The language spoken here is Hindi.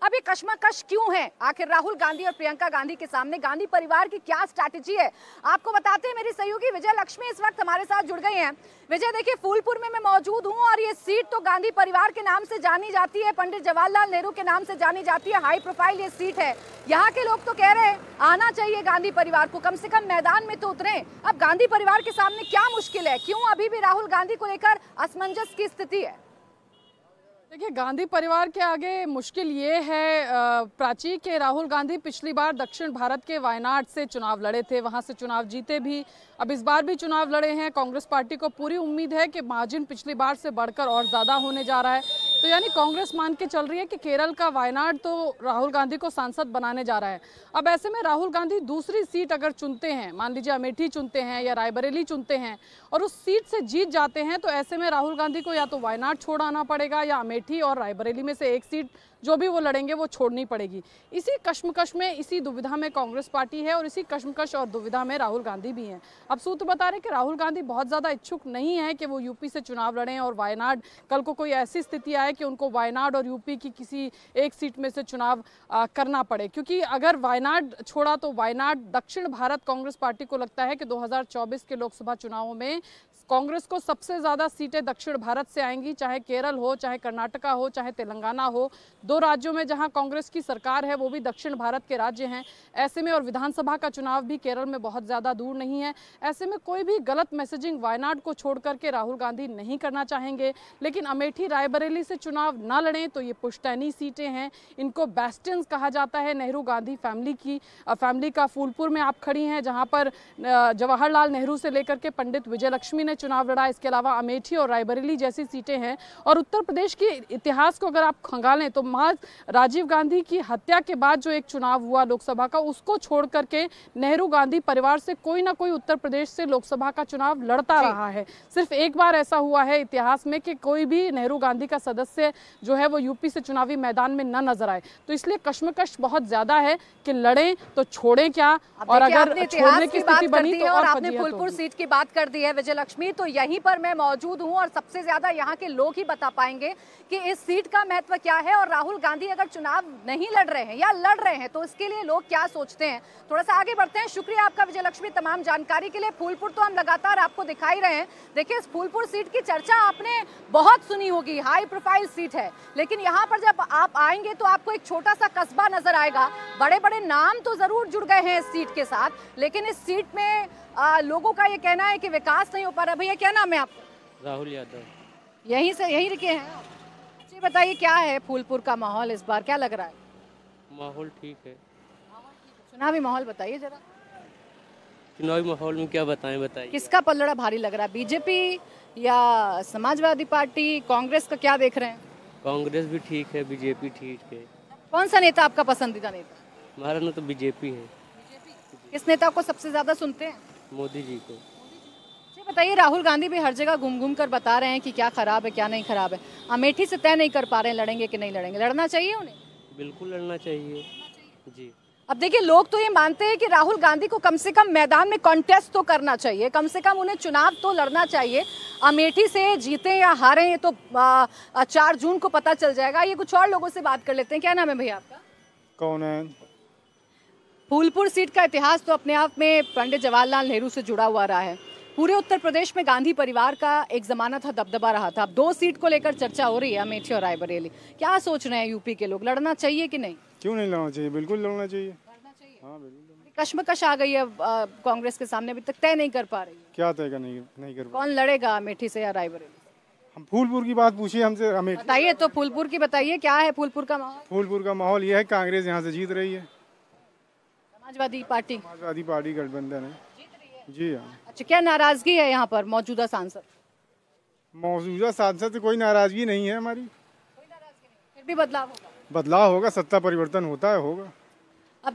अब ये कश्मकश क्यों है? आखिर राहुल गांधी और प्रियंका गांधी के सामने गांधी परिवार की क्या स्ट्रैटेजी है? आपको बताते हैं, मेरी सहयोगी विजय लक्ष्मी इस वक्त हमारे साथ जुड़ गई हैं। विजय, देखिए, फूलपुर में मैं मौजूद हूं और ये सीट तो गांधी परिवार के नाम से जानी जाती है, पंडित जवाहरलाल नेहरू के नाम से जानी जाती है, हाई प्रोफाइल ये सीट है। यहाँ के लोग तो कह रहे हैं आना चाहिए गांधी परिवार को, कम से कम मैदान में तो उतरे। अब गांधी परिवार के सामने क्या मुश्किल है? क्यों अभी भी राहुल गांधी को लेकर असमंजस की स्थिति है? देखिए, गांधी परिवार के आगे मुश्किल ये है प्राची के राहुल गांधी पिछली बार दक्षिण भारत के वायनाड से चुनाव लड़े थे, वहां से चुनाव जीते भी, अब इस बार भी चुनाव लड़े हैं। कांग्रेस पार्टी को पूरी उम्मीद है कि मार्जिन पिछली बार से बढ़कर और ज़्यादा होने जा रहा है, तो यानी कांग्रेस मान के चल रही है कि केरल का वायनाड तो राहुल गांधी को सांसद बनाने जा रहा है। अब ऐसे में राहुल गांधी दूसरी सीट अगर चुनते हैं, मान लीजिए अमेठी चुनते हैं या रायबरेली चुनते हैं और उस सीट से जीत जाते हैं, तो ऐसे में राहुल गांधी को या तो वायनाड छोड़ आना पड़ेगा या अमेठी और रायबरेली में से एक सीट जो भी वो लड़ेंगे वो छोड़नी पड़ेगी। इसी कश्मकश में, इसी दुविधा में कांग्रेस पार्टी है और इसी कश्मकश और दुविधा में राहुल गांधी भी हैं। अब सूत्र बता रहे कि राहुल गांधी बहुत ज़्यादा इच्छुक नहीं है कि वो यूपी से चुनाव लड़ें और वायनाड, कल को कोई ऐसी स्थिति आए कि उनको वायनाड और यूपी की किसी एक सीट में से चुनाव करना पड़े, क्योंकि अगर वायनाड छोड़ा तो वायनाड दक्षिण भारत कांग्रेस पार्टी को लगता है कि 2024 के लोकसभा चुनावों में कांग्रेस को सबसे ज़्यादा सीटें दक्षिण भारत से आएंगी, चाहे केरल हो, चाहे कर्नाटका हो, चाहे तेलंगाना हो। दो राज्यों में जहां कांग्रेस की सरकार है वो भी दक्षिण भारत के राज्य हैं। ऐसे में और विधानसभा का चुनाव भी केरल में बहुत ज़्यादा दूर नहीं है। ऐसे में कोई भी गलत मैसेजिंग वायनाड को छोड़ करके राहुल गांधी नहीं करना चाहेंगे, लेकिन अमेठी रायबरेली से चुनाव ना लड़ें तो ये पुश्तैनी सीटें हैं, इनको बेस्टियंस कहा जाता है नेहरू गांधी फैमिली का। फूलपुर में आप खड़ी हैं जहाँ पर जवाहरलाल नेहरू से लेकर के पंडित विजय लक्ष्मी ने चुनाव लड़ा। इसके अलावा अमेठी और रायबरेली जैसी सीटें हैं। और उत्तर प्रदेश के इतिहास को अगर आप खंगालें तो राजीव गांधी की हत्या के बाद जो एक चुनाव हुआ लोकसभा का, उसको छोड़ करके नेहरू गांधी परिवार से कोई ना कोई उत्तर प्रदेश से लोकसभा का चुनाव लड़ता रहा है। सिर्फ एक बार ऐसा हुआ है इतिहास में कि कोई भी नेहरू गांधी का सदस्य जो है वो यूपी से चुनावी मैदान में न नजर आए। तो इसलिए कश्मकश बहुत ज्यादा है कि लड़ें तो छोड़ें क्या, और अगर छोड़ने की स्थिति बनी तो और आपने फूलपुर सीट की बात कर दी है विजय लक्ष्मी, तो यहीं पर मैं मौजूद हूं और सबसे ज्यादा यहाँ के लोग ही बता पाएंगे कि इस सीट का महत्व क्या है और राहुल गांधी अगर चुनाव नहीं लड़ रहे हैं या लड़ रहे हैं तो इसके लिए लोग क्या सोचते हैं। थोड़ा सा आगे बढ़ते हैं। शुक्रिया आपका विजय लक्ष्मी तमाम जानकारी के लिए। फूलपुर तो हम लगातार आपको दिखाई रहे हैं। देखिए, इस फूलपुर सीट की चर्चा आपने बहुत सुनी होगी, हाई प्रोफाइल सीट है, लेकिन यहाँ पर जब आप आएंगे तो आपको एक छोटा सा कस्बा नजर आएगा। बड़े बड़े नाम तो जरूर जुड़ गए हैं इस सीट के साथ, लेकिन इस सीट में लोगों का ये कहना है कि विकास नहीं हो पा रहा। भैया, क्या नाम है आपका? राहुल यादव। यहीं रुके हैं? जी बताइए, क्या है फूलपुर का माहौल इस बार, क्या लग रहा है? माहौल ठीक है। चुनावी माहौल बताइए जरा। चुनावी माहौल में क्या बताइए। किसका पलड़ा भारी लग रहा है, बीजेपी या समाजवादी पार्टी, कांग्रेस का क्या देख रहे हैं? कांग्रेस भी ठीक है, बीजेपी ठीक है। कौन सा नेता आपका पसंदीदा नेता? हमारा ना तो बीजेपी है। किस नेता को सबसे ज्यादा सुनते हैं? मोदी जी को। बताइए, राहुल गांधी भी हर जगह घूम घूम कर बता रहे हैं कि क्या खराब है क्या नहीं खराब है। अमेठी से तय नहीं कर पा रहे हैं लड़ेंगे कि नहीं लड़ेंगे। लड़ना चाहिए उन्हें? बिल्कुल लड़ना चाहिए जी। अब देखिए, लोग तो ये मानते हैं कि राहुल गांधी को कम से कम मैदान में कॉन्टेस्ट तो करना चाहिए, कम से कम उन्हें चुनाव तो लड़ना चाहिए। अमेठी से जीते या हारे ये तो 4 जून को पता चल जाएगा। ये कुछ और लोगों से बात कर लेते हैं। क्या नाम है भैया आपका? कौन है? फूलपुर सीट का इतिहास तो अपने आप में पंडित जवाहरलाल नेहरू से जुड़ा हुआ रहा है। पूरे उत्तर प्रदेश में गांधी परिवार का एक जमाना था, दबदबा रहा था। अब 2 सीट को लेकर चर्चा हो रही है, अमेठी और रायबरेली। क्या सोच रहे हैं यूपी के लोग, लड़ना चाहिए कि नहीं? क्यों नहीं लड़ना चाहिए? बिल्कुल लड़ना चाहिए। हाँ, बिल्कुल। कश्मकश आ गई है कांग्रेस के सामने, अभी तक तय नहीं कर पा रही है। क्या तय का नहीं कर पा? कौन लड़ेगा अमेठी से या रायबरेली? हम फूलपुर की बात पूछिए हमसे। अमेठी बताइए तो, फूलपुर की बताइए, क्या है फूलपुर का माहौल? फूलपुर का माहौल ये है, कांग्रेस यहाँ से जीत रही है। समाजवादी पार्टी गठबंधन है जी। हाँ। अच्छा, क्या नाराजगी है यहाँ पर मौजूदा सांसद? मौजूदा सांसद से कोई नाराजगी नहीं है हमारी। फिर भी बदलाव होगा? बदलाव होगा, सत्ता परिवर्तन होता है, होगा।